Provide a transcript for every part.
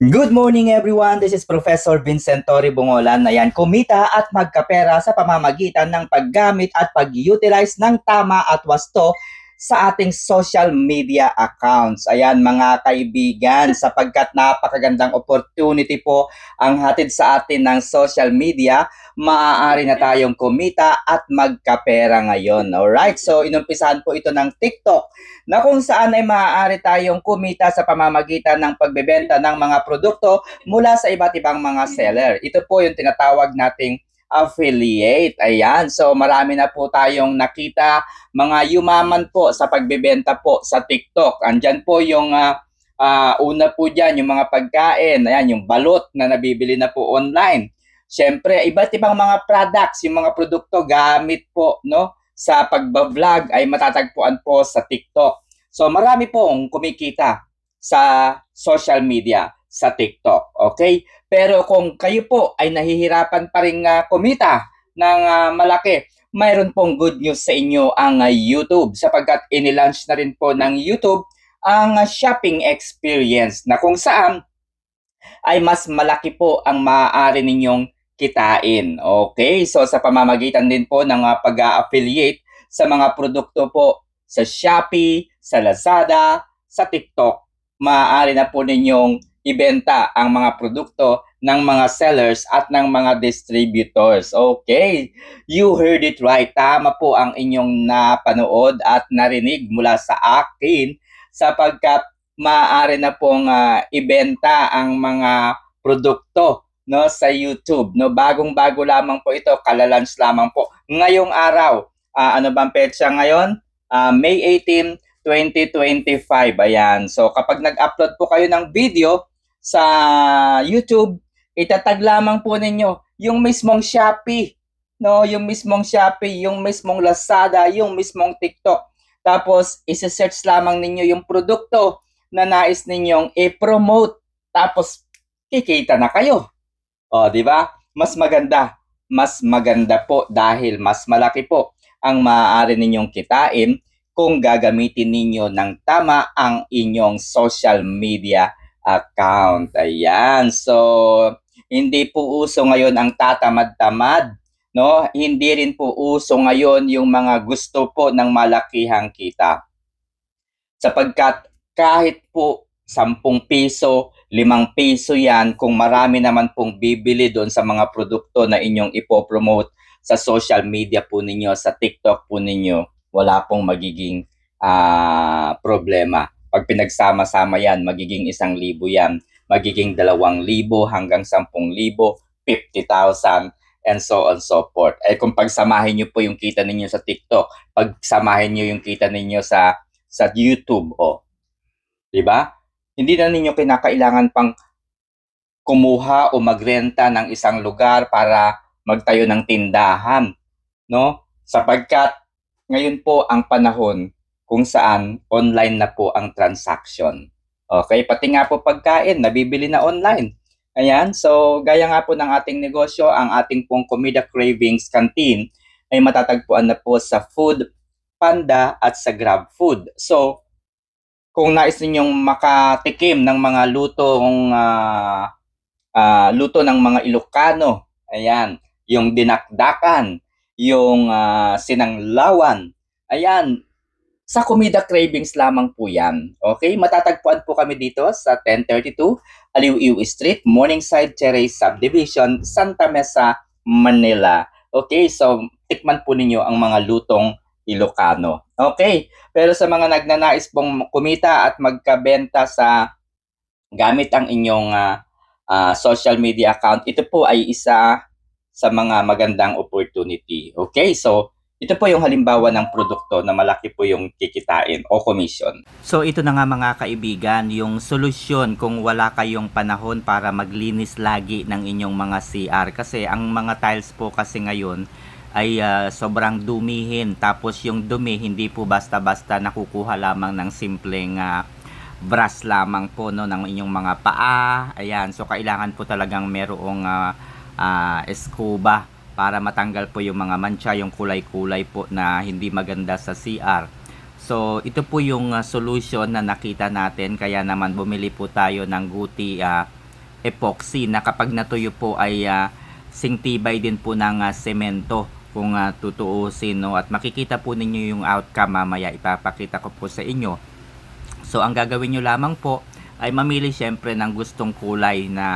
Good morning everyone, this is Professor Vincent Torre Bungolan. Ayan, kumita at magkapera sa pamamagitan ng paggamit at pag-utilize ng tama at wasto sa ating social media accounts. Ayan mga kaibigan, sapagkat napakagandang opportunity po ang hatid sa atin ng social media, maaari na tayong kumita at magkapera ngayon. Alright, so inumpisahan po ito ng TikTok na kung saan ay maaari tayong kumita sa pamamagitan ng pagbebenta ng mga produkto mula sa iba't ibang mga seller. Ito po yung tinatawag nating affiliate. Ayan. So marami na po tayong nakita mga yumaman po sa pagbebenta po sa TikTok. Andyan po yung una po dyan, yung mga pagkain. Ayan, yung balot na nabibili na po online. Siyempre, iba't ibang mga products, yung mga produkto gamit po, no? Sa pagbablog ay matatagpuan po sa TikTok. So marami pong kumikita sa social media, sa TikTok. Okay? Pero kung kayo po ay nahihirapan pa rin kumita ng malaki, mayroon pong good news sa inyo ang YouTube sapagkat inilaunch na rin po ng YouTube ang shopping experience na kung saan ay mas malaki po ang maaari ninyong kitain. Okay? So sa pamamagitan din po ng pag-affiliate sa mga produkto po sa Shopee, sa Lazada, sa TikTok, maaari na po ninyong ibenta ang mga produkto ng mga sellers at ng mga distributors. Okay, you heard it right. Tama po ang inyong napanood at narinig mula sa akin sapagkat maaari na pong ibenta ang mga produkto no sa YouTube no, bagong-bago lamang po ito, kalalans lamang po ngayong araw. Ano bang petsa ngayon? May 18, 2025. Ayan, so kapag nag-upload po kayo ng video sa YouTube, itatag lamang po ninyo yung mismong Shopee, no, yung mismong Shopee, yung mismong Lazada, yung mismong TikTok. Tapos isi-search lamang ninyo yung produkto na nais ninyong i-promote. Tapos kikita na kayo. O, di ba? Mas maganda. Mas maganda po dahil mas malaki po ang maaari ninyong kitain kung gagamitin ninyo ng tama ang inyong social media account. Ayan. So, hindi po uso ngayon ang tatamad-tamad, no? Hindi rin po uso ngayon yung mga gusto po ng malakihang kita. Sapagkat kahit po 10 piso, 5 piso yan, kung marami naman pong bibili doon sa mga produkto na inyong ipopromote sa social media po ninyo, sa TikTok po ninyo, wala pong magiging problema. Pag pinagsama-sama yan, magiging 1,000 yan, magiging 2,000 hanggang 10,000, 50,000, and so on so forth. Eh kung pagsamahin nyo po yung kita ninyo sa TikTok, pagsamahin nyo yung kita ninyo sa YouTube, oh, 'di ba? Hindi na ninyo kinakailangan pang kumuha o magrenta ng isang lugar para magtayo ng tindahan, no? Sapagkat ngayon po ang panahon kung saan online na po ang transaction. Okay, pati nga po pagkain nabibili na online. Ayan, so gaya nga po ng ating negosyo, ang ating pong Comida Cravings Canteen ay matatagpuan na po sa Food Panda at sa Grab Food. So, kung nais ninyong makatikim ng mga luto ng mga Ilocano, ayan, yung dinakdakan, yung sinanglawan, ayan, sa Comida Cravings lamang po yan. Okay, matatagpuan po kami dito sa 1032 Aliw Street, Morningside Terrace Subdivision, Santa Mesa, Manila. Okay, so tikman po ninyo ang mga lutong Ilocano. Okay, pero sa mga nagnanais pong kumita at magkabenta sa gamit ang inyong social media account, ito po ay isa sa mga magandang opportunity. Okay, so ito po yung halimbawa ng produkto na malaki po yung kikitain o commission. So ito na nga mga kaibigan, yung solusyon kung wala kayong panahon para maglinis lagi ng inyong mga CR. Kasi ang mga tiles po kasi ngayon ay sobrang dumihin. Tapos yung dumi hindi po basta-basta nakukuha lamang ng simpleng brush lamang po no, ng inyong mga paa. Ayan, so kailangan po talagang merong escoba para matanggal po yung mga mancha, yung kulay-kulay po na hindi maganda sa CR. So ito po yung solution na nakita natin, kaya naman bumili po tayo ng Guti epoxy na kapag natuyo po ay singtibay din po ng semento kung tutuusin, no? At makikita po ninyo yung outcome mamaya, ipapakita ko po sa inyo. So ang gagawin nyo lamang po ay mamili syempre ng gustong kulay na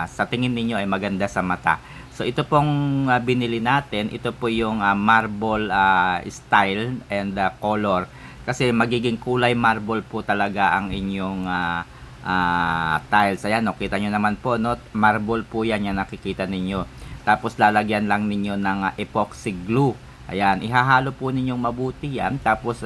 sa tingin ninyo ay maganda sa mata. So ito pong binili natin, ito po yung marble style and color. Kasi magiging kulay marble po talaga ang inyong tiles. Ayan, no, kita nyo naman po, no? Marble po yan, yan nakikita ninyo. Tapos lalagyan lang ninyo ng epoxy glue. Ayan, ihahalo po ninyong mabuti yan. Tapos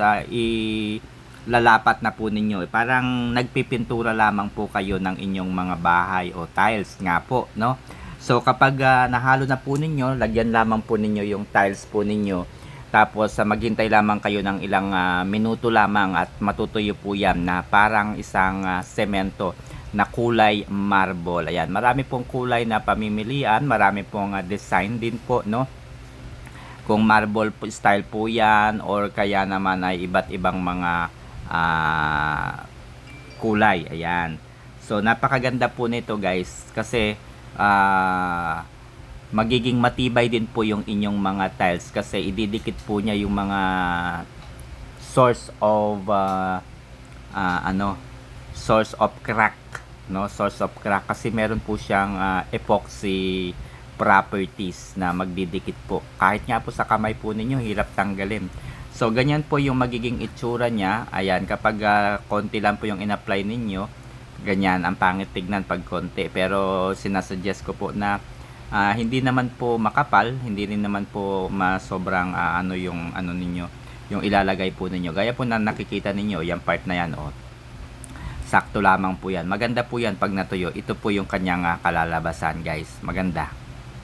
lalapat na po ninyo. Parang nagpipintura lamang po kayo ng inyong mga bahay o tiles nga po, no? So kapag nahalo na po ninyo, lagyan lamang po ninyo yung tiles po ninyo. Tapos maghintay lamang kayo ng ilang minuto lamang at matutuyo po yan na parang isang semento na kulay marble. Ayan, marami pong kulay na pamimilian, marami pong design din po, no? Kung marble style po yan or kaya naman ay iba't ibang mga kulay. Ayan. So napakaganda po nito guys kasi magiging matibay din po yung inyong mga tiles kasi ididikit po niya yung mga source of source of crack, no? Source of crack kasi meron po siyang epoxy properties na magdidikit po. Kahit nga po sa kamay po ninyo hirap tanggalin. So ganyan po yung magiging itsura niya. Ayan, kapag konti lang po yung in-apply ninyo, ganyan ang pangit tignan pag konti. Pero sinasuggest ko po na hindi naman po makapal, hindi rin naman po sobrang yung ninyo, yung ilalagay po ninyo. Gaya po na nakikita ninyo, yung part na yan, oh. Sakto lamang po yan. Maganda po yan pag natuyo. Ito po yung kanyang kalalabasan, guys. Maganda.